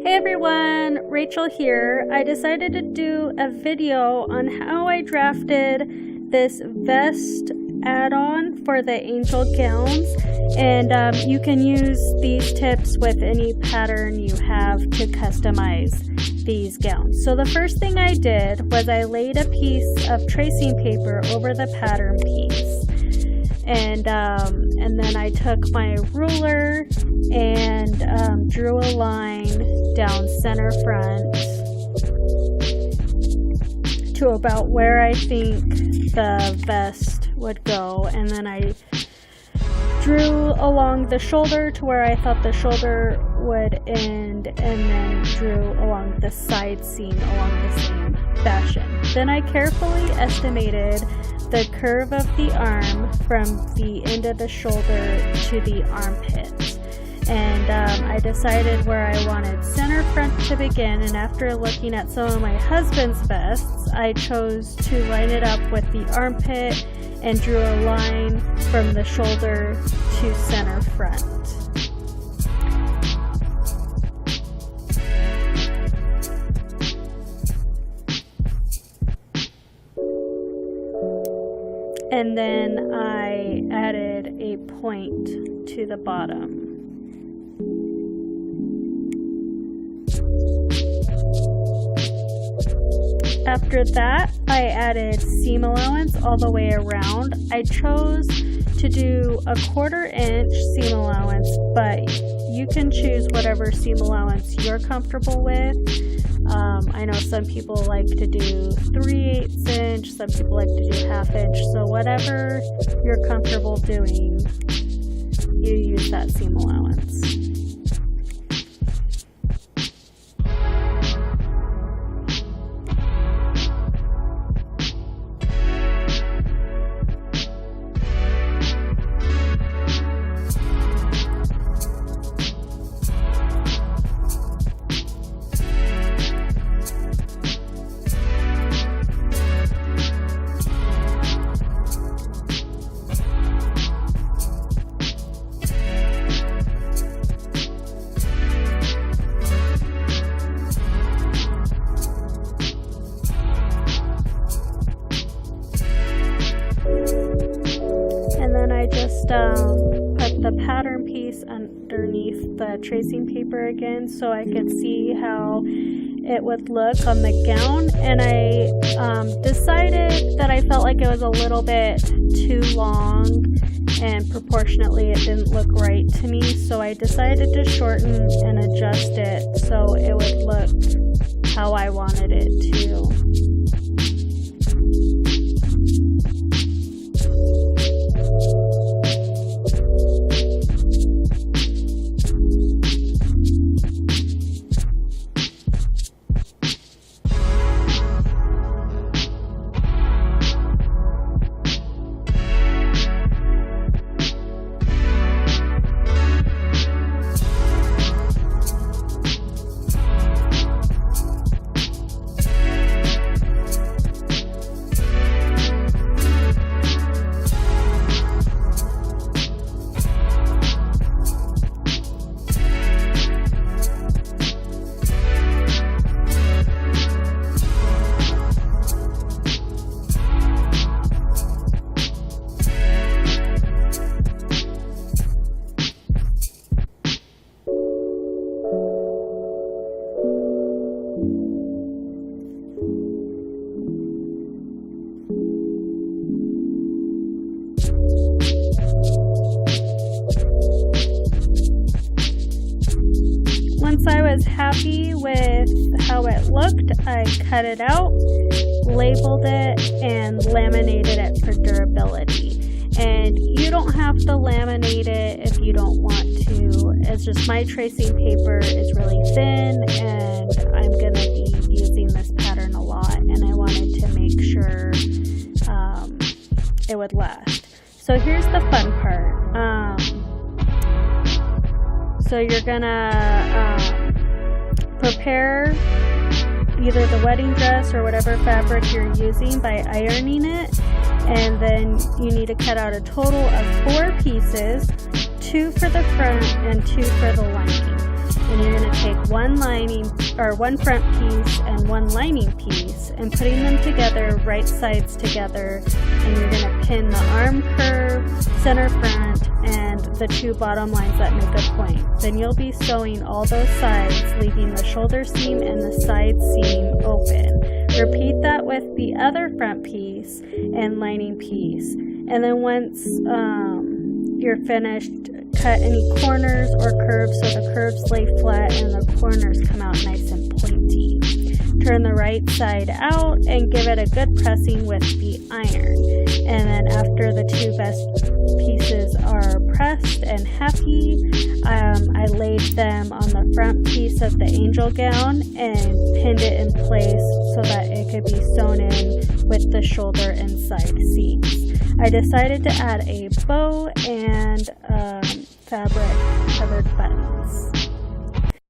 Hey everyone, Rachel here. I decided to do a video on how I drafted this vest add-on for the angel gowns, and you can use these tips with any pattern you have to customize these gowns. So the first thing I did was I laid a piece of tracing paper over the pattern piece, and then I took my ruler and drew a line down center front to about where I think the vest would go, and then I drew along the shoulder to where I thought the shoulder would end, and then drew along the side seam along the same fashion. Then I carefully estimated the curve of the arm from the end of the shoulder to the armpit. And I decided where I wanted center front to begin, and after looking at some of my husband's vests, I chose to line it up with the armpit and drew a line from the shoulder to center front. And then I added a point to the bottom. After that, I added seam allowance all the way around. I chose to do a 1/4 inch seam allowance, but you can choose whatever seam allowance you're comfortable with. I know some people like to do 3/8 inch, some people like to do 1/2 inch, so whatever you're comfortable doing, you use that seam allowance. Put the pattern piece underneath the tracing paper again so I could see how it would look on the gown, and I decided that I felt like it was a little bit too long and proportionately it didn't look right to me, so I decided to shorten and adjust it so it would look how I wanted it to. Once I was happy with how it looked, I cut it out, labeled it, and laminated it for durability. And you don't have to laminate it if you don't want to. It's just my tracing paper is really thin, and I'm going to be using this pattern a lot, and I wanted to make sure it would last. So here's the fun part. So you're gonna prepare either the wedding dress or whatever fabric you're using by ironing it, and then you need to cut out a total of 4 pieces, 2 for the front and 2 for the lining. And you're going to take one front piece and one lining piece and putting them together, right sides together, and you're going to pin the arm curve, center front, and the two bottom lines that make a point. Then you'll be sewing all those sides, leaving the shoulder seam and the side seam open. Repeat that with the other front piece and lining piece. And then once you're finished, cut any corners or curves so the curves lay flat and the corners come out nice and pointy. Turn the right side out and give it a good pressing with the iron. And then after the two best pieces are pressed and happy, I laid them on the front piece of the angel gown and pinned it in place so that it could be sewn in with the shoulder and side seams. I decided to add a bow and fabric covered buttons.